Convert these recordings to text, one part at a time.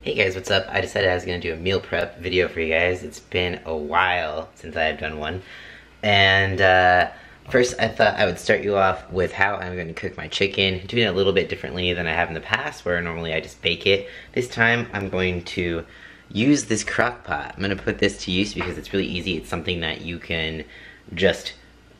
Hey guys, what's up? I decided I was going to do a meal prep video for you guys. It's been a while since I've done one. And first I thought I would start you off with how I'm going to cook my chicken, doing it a little bit differently than I have in the past, where normally I just bake it. This time I'm going to use this crock pot. I'm going to put this to use because it's really easy. It's something that you can just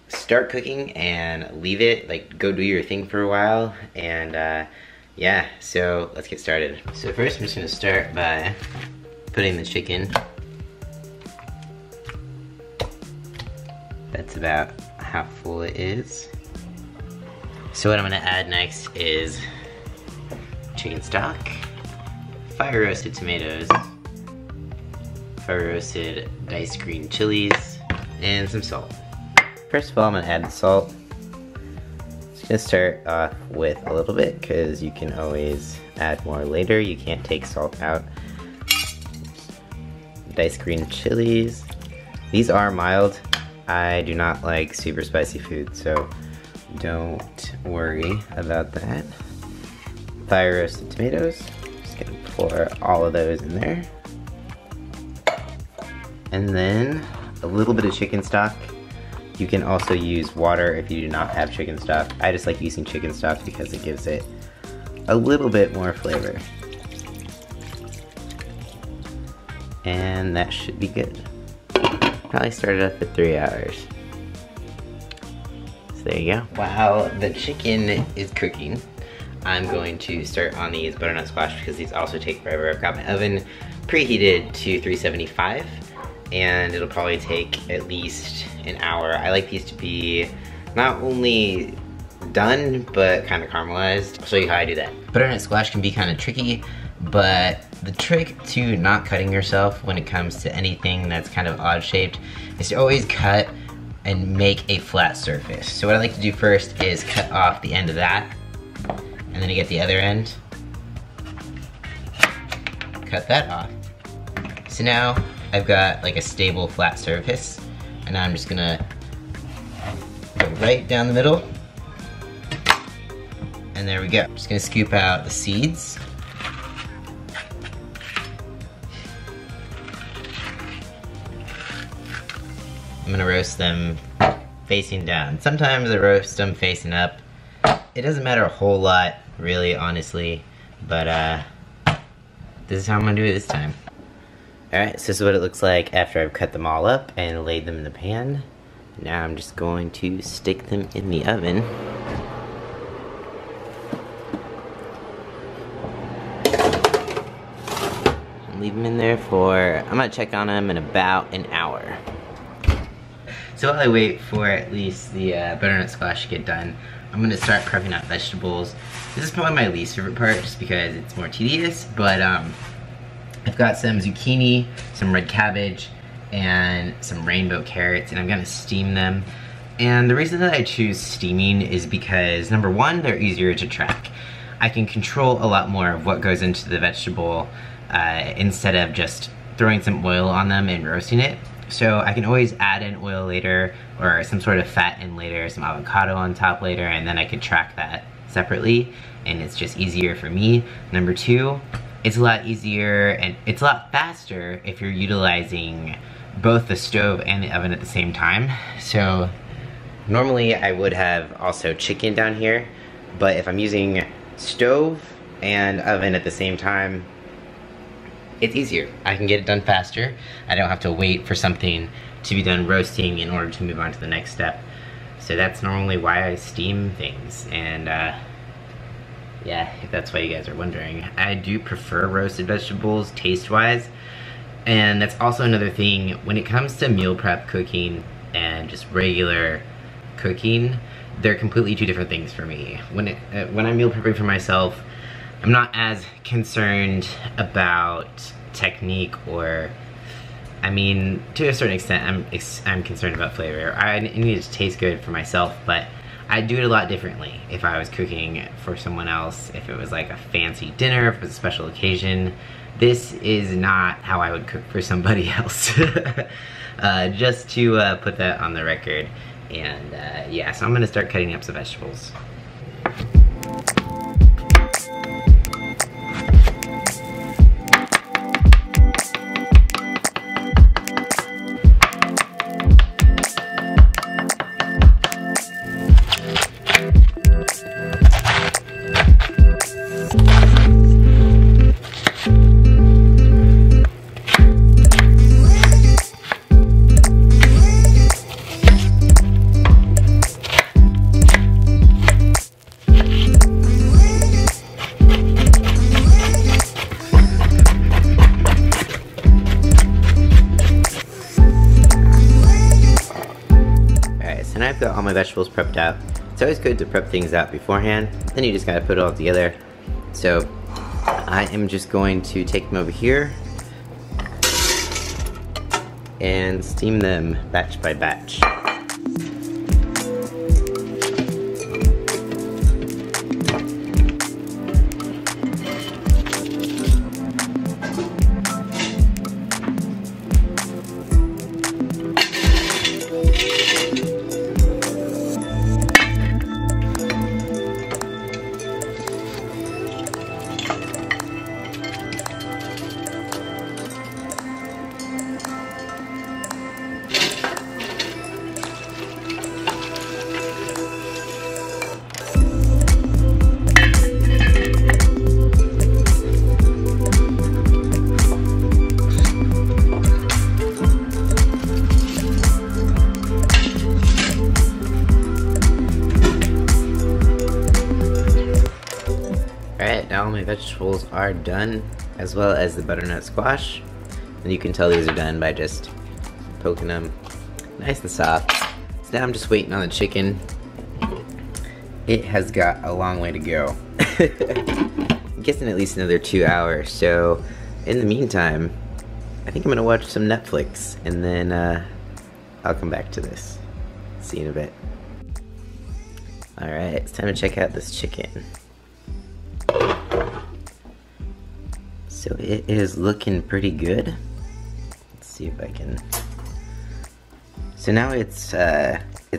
start cooking and leave it, like go do your thing for a while, and yeah, so let's get started. So first I'm just gonna start by putting the chicken. That's about how full it is. So what I'm gonna add next is chicken stock, fire roasted tomatoes, fire roasted diced green chilies, and some salt. First of all, I'm gonna add the salt. I'm gonna start off with a little bit because you can always add more later. You can't take salt out. Diced green chilies. These are mild. I do not like super spicy food, so don't worry about that. Fire roasted tomatoes. Just gonna pour all of those in there. And then a little bit of chicken stock. You can also use water if you do not have chicken stock. I just like using chicken stock because it gives it a little bit more flavor. And that should be good. Probably started off at 3 hours. So there you go. While the chicken is cooking, I'm going to start on these butternut squash because these also take forever. I've got my oven preheated to 375. And it'll probably take at least an hour. I like these to be not only done, but kind of caramelized. I'll show you how I do that. Butternut squash can be kind of tricky, but the trick to not cutting yourself when it comes to anything that's kind of odd shaped is to always cut and make a flat surface. So what I like to do first is cut off the end of that, and then I get the other end, cut that off. So now I've got like a stable flat surface, and now I'm just gonna go right down the middle, and there we go. I'm just gonna scoop out the seeds. I'm gonna roast them facing down. Sometimes I roast them facing up. It doesn't matter a whole lot, really, honestly, but this is how I'm gonna do it this time. Alright, so this is what it looks like after I've cut them all up and laid them in the pan. Now I'm just going to stick them in the oven. And leave them in there for, I'm gonna check on them in about an hour. So while I wait for at least the butternut squash to get done, I'm gonna start prepping out vegetables. This is probably my least favorite part just because it's more tedious, but I've got some zucchini, some red cabbage, and some rainbow carrots, and I'm gonna steam them. And the reason that I choose steaming is because, number one, they're easier to track. I can control a lot more of what goes into the vegetable instead of just throwing some oil on them and roasting it. So I can always add in oil later, or some sort of fat in later, some avocado on top later, and then I can track that separately, and it's just easier for me. Number two, it's a lot easier and it's a lot faster if you're utilizing both the stove and the oven at the same time. So normally I would have also chicken down here, but if I'm using stove and oven at the same time, it's easier. I can get it done faster. I don't have to wait for something to be done roasting in order to move on to the next step. So that's normally why I steam things, and yeah, if that's why you guys are wondering. I do prefer roasted vegetables taste-wise, and that's also another thing when it comes to meal prep cooking and just regular cooking. They're completely two different things for me. When I'm meal prepping for myself, I'm not as concerned about technique, or, I mean, to a certain extent, I'm concerned about flavor. I need it to taste good for myself, but I do it a lot differently if I was cooking for someone else, if it was like a fancy dinner, if it was a special occasion. This is not how I would cook for somebody else. Just to put that on the record. And yeah, so I'm gonna start cutting up some vegetables. So now I've got all my vegetables prepped out. It's always good to prep things out beforehand, then you just gotta put it all together. So I am just going to take them over here and steam them batch by batch. Alright, now all my vegetables are done, as well as the butternut squash. And you can tell these are done by just poking them nice and soft. So now I'm just waiting on the chicken. It has got a long way to go. I'm guessing at least another 2 hours. So in the meantime, I think I'm gonna watch some Netflix, and then I'll come back to this. See you in a bit. Alright, it's time to check out this chicken. So it is looking pretty good. Let's see if I can. So now it's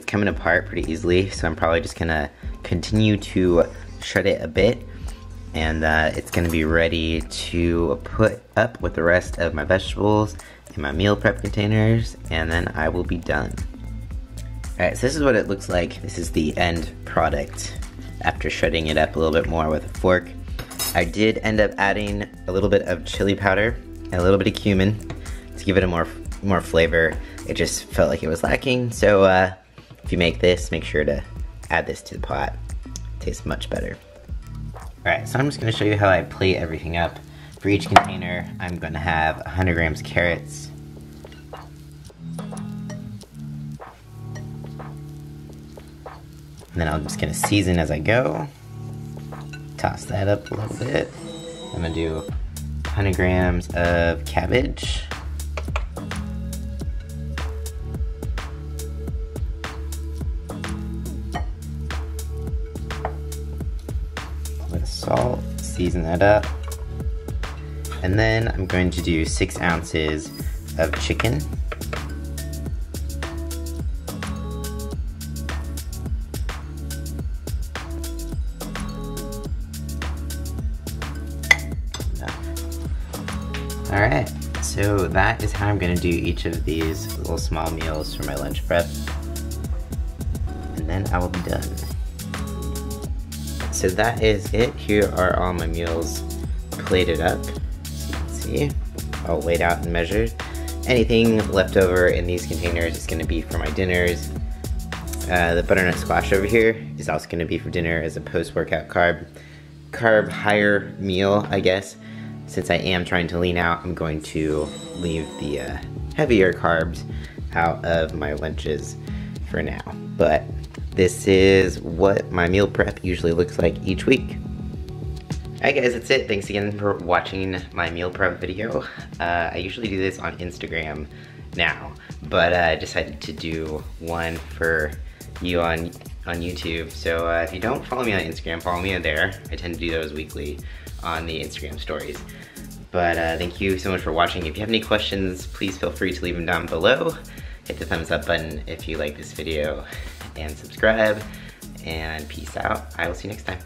coming apart pretty easily. So I'm probably just gonna continue to shred it a bit, and it's gonna be ready to put up with the rest of my vegetables in my meal prep containers, and then I will be done. Alright, so this is what it looks like. This is the end product after shredding it up a little bit more with a fork. I did end up adding a little bit of chili powder and a little bit of cumin to give it a more flavor. It just felt like it was lacking, so if you make this, make sure to add this to the pot. It tastes much better. Alright, so I'm just going to show you how I plate everything up. For each container, I'm going to have 100 grams carrots, and then I'm just going to season as I go. Toss that up a little bit. I'm gonna do 100 grams of cabbage. A little bit of salt, season that up. And then I'm going to do 6 ounces of chicken. Alright, so that is how I'm going to do each of these little small meals for my lunch prep. And then I will be done. So that is it. Here are all my meals plated up. As you can see, all weighed out and measured. Anything left over in these containers is going to be for my dinners. The butternut squash over here is also going to be for dinner as a post-workout carb higher meal, I guess. Since I am trying to lean out, I'm going to leave the heavier carbs out of my lunches for now. But this is what my meal prep usually looks like each week. Alright guys, that's it. Thanks again for watching my meal prep video. I usually do this on Instagram now, but I decided to do one for you on YouTube. So if you don't follow me on Instagram, follow me there. I tend to do those weekly on the Instagram stories. But thank you so much for watching. If you have any questions, please feel free to leave them down below. Hit the thumbs up button if you like this video, and subscribe, and peace out. I will see you next time.